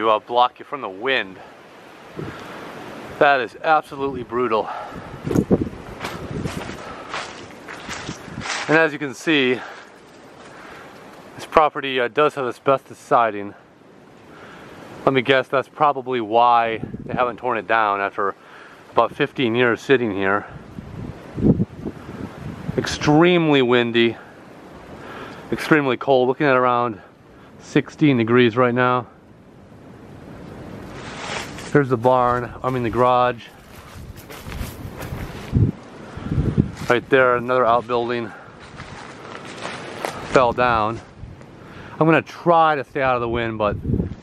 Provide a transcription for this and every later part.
to block you from the wind. That is absolutely brutal. And as you can see, this property does have asbestos siding. Let me guess, that's probably why they haven't torn it down after about 15 years sitting here. Extremely windy, extremely cold, looking at around 16 degrees right now. Here's the barn, the garage. Right there, another outbuilding fell down. I'm gonna try to stay out of the wind, but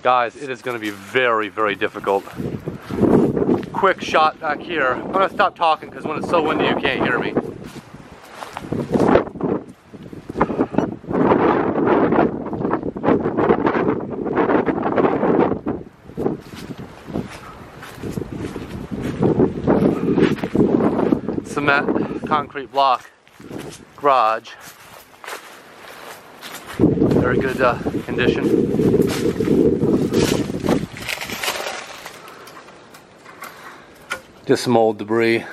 guys, it is gonna be very, very difficult. Quick shot back here. I'm gonna stop talking because when it's so windy you can't hear me. Cement, concrete block, garage. Very good condition. Just some old debris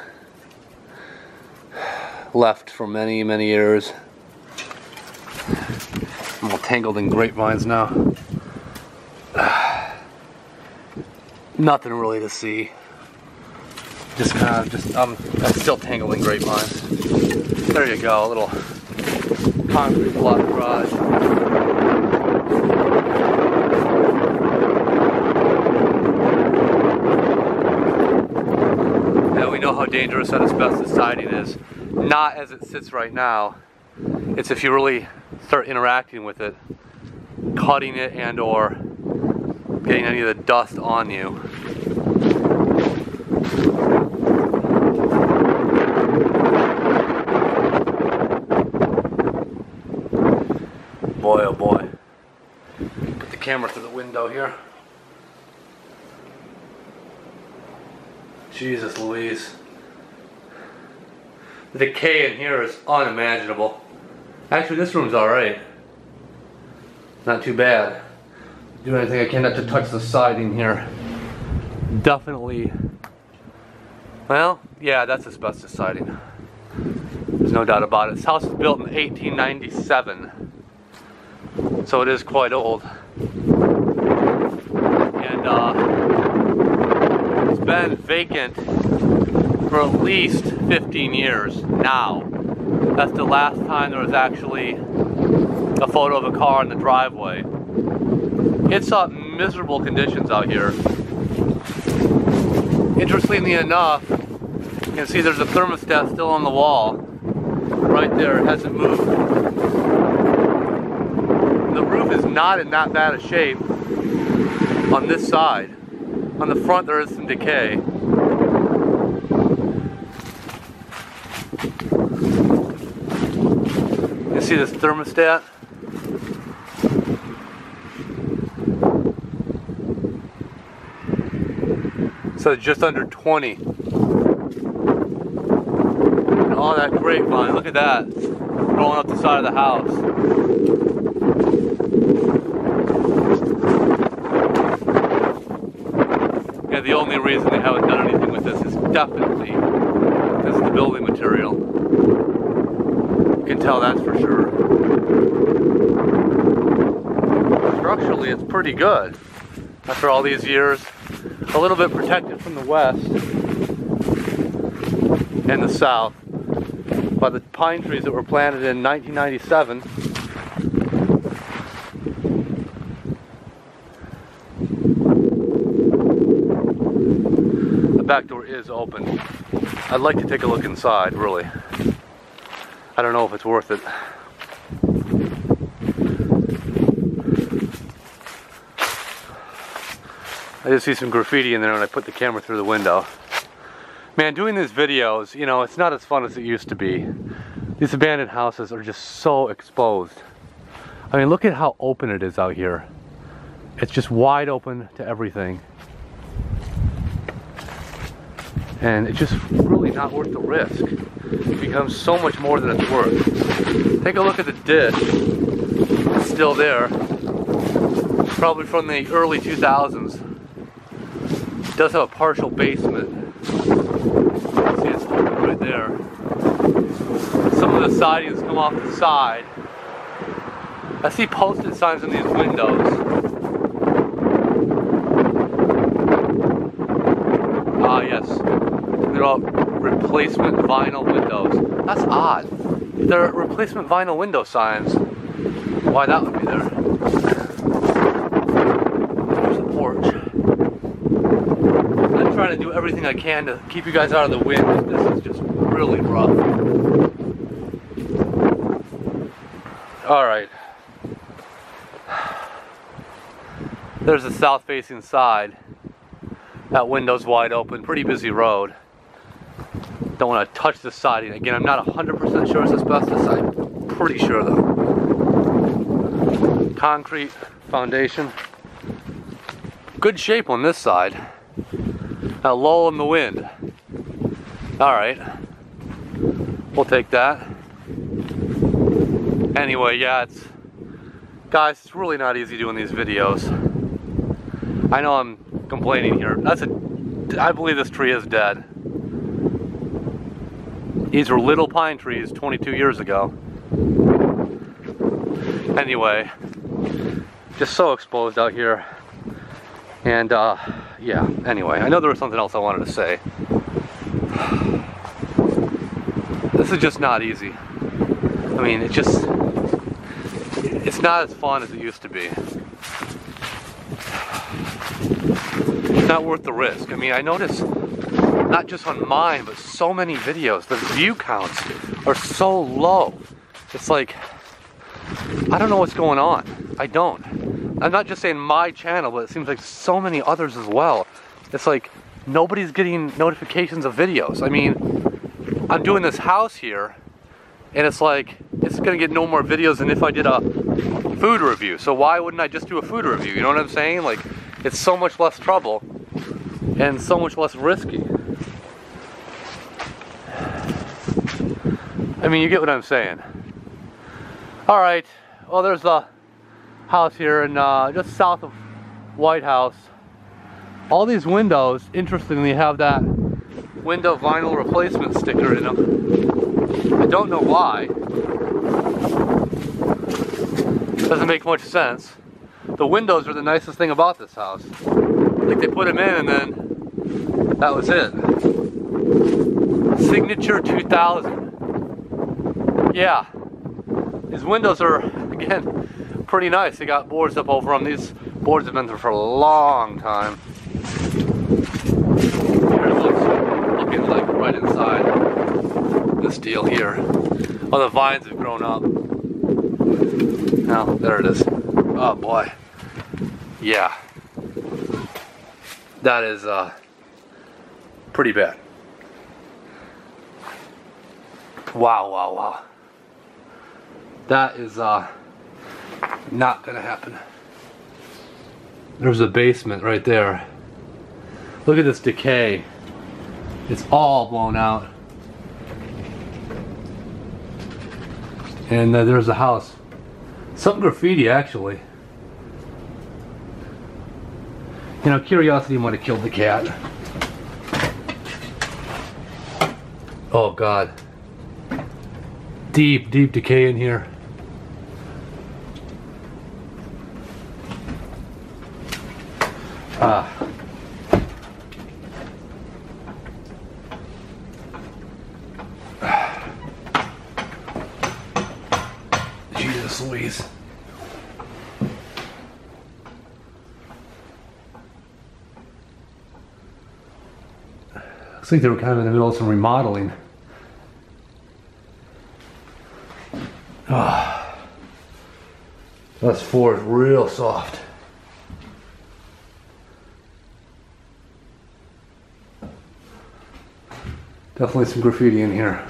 left for many, many years. I'm all tangled in grapevines now. Nothing really to see. I'm still tangled in grapevines. There you go, a little concrete block garage. Now we know how dangerous that asbestos siding is. Not as it sits right now. It's if you really start interacting with it, cutting it and or getting any of the dust on you. Boy, oh boy. Put the camera through the window here. Jesus Louise. The decay in here is unimaginable. Actually, this room's alright. Not too bad. Do anything I can not to touch the siding here. Definitely. Well, yeah, that's asbestos siding. There's no doubt about it. This house was built in 1897. So it is quite old. And it's been vacant for at least 15 years now. That's the last time there was actually a photo of a car in the driveway. It's miserable conditions out here. Interestingly enough, you can see there's a thermostat still on the wall. Right there, it hasn't moved. The roof is not in that bad a shape on this side. On the front there is some decay. You see this thermostat? So it's just under 20. And all that grapevine, look at that, rolling up the side of the house. Yeah, the only reason they haven't done anything with this is definitely because of the building material. You can tell that's for sure. Structurally, it's pretty good after all these years. A little bit protected from the west and the south by the pine trees that were planted in 1997. The back door is open. I'd like to take a look inside, really. I don't know if it's worth it. I just see some graffiti in there and I put the camera through the window. Man, doing these videos, you know, it's not as fun as it used to be. These abandoned houses are just so exposed. I mean, look at how open it is out here. It's just wide open to everything. And it's just really not worth the risk. It becomes so much more than it's worth. Take a look at the ditch. It's still there. Probably from the early 2000s. It does have a partial basement. See, it's open right there. Some of the sidings come off the side. I see posted signs in these windows. Ah, yes. They're all replacement vinyl windows. That's odd. They're replacement vinyl window signs. Why that would be there? There's a porch. I'm trying to do everything I can to keep you guys out of the wind. This is just really rough. Alright. There's the south-facing side. That window's wide open. Pretty busy road. Don't want to touch the siding. Again, I'm not 100% sure it's asbestos. I'm pretty sure though. Concrete foundation. Good shape on this side. A lull in the wind. Alright. We'll take that. Anyway, yeah, guys, it's really not easy doing these videos. I know I'm complaining here. I believe this tree is dead. These were little pine trees 22 years ago. Anyway, just so exposed out here. And yeah, anyway, I know there was something else I wanted to say. This is just not easy. I mean, it's not as fun as it used to be. It's not worth the risk. I mean, I notice, not just on mine, but so many videos, the view counts are so low. It's like, I don't know what's going on. I don't. I'm not just saying my channel, but it seems like so many others as well. It's like, nobody's getting notifications of videos. I mean, I'm doing this house here, and it's like, it's gonna get no more videos than if I did a food review. So why wouldn't I just do a food review? You know what I'm saying? Like, it's so much less trouble and so much less risky. I mean, you get what I'm saying. All right, well, there's the house here, and just south of White House. All these windows, interestingly, have that window vinyl replacement sticker in them. I don't know why. Doesn't make much sense. The windows are the nicest thing about this house. Like, they put them in and then that was it. Signature 2000. Yeah. These windows are, again, pretty nice. They got boards up over them. These boards have been there for a long time. Here it looks, looking like right inside this deal here. Oh, the vines have grown up. Now, there it is. Oh boy. Yeah. That is pretty bad. Wow, wow, wow. That is not gonna happen. There's a basement right there. Look at this decay. It's all blown out. And there's a house. Some graffiti, actually. You know, curiosity might have killed the cat. Oh God. Deep, deep decay in here. Jesus Louise. Looks like they were kind of in the middle of some remodeling. This floor is real soft. Definitely some graffiti in here.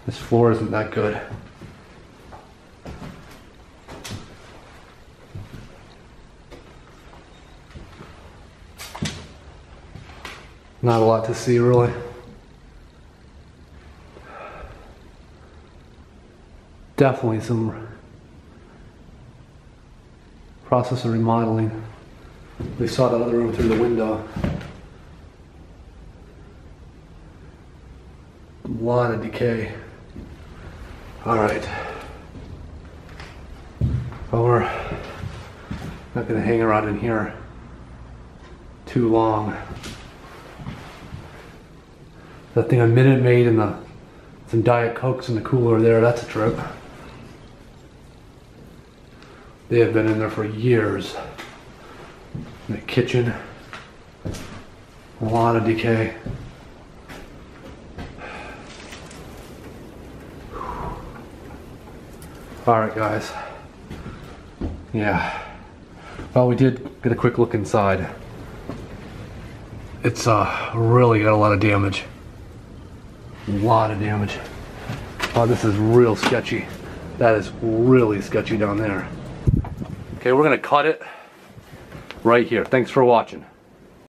This floor isn't that good. Not a lot to see really. Definitely some process of remodeling. We saw the other room through the window. A lot of decay. All right. Well, we're not gonna hang around in here too long. That thing a Minute Maid and some Diet Cokes in the cooler there, that's a trip. They have been in there for years. In the kitchen, a lot of decay. All right, guys. Yeah. Well, we did get a quick look inside. It's really got a lot of damage. A lot of damage. Oh, this is real sketchy. That is really sketchy down there. Okay, we're gonna cut it right here. Thanks for watching.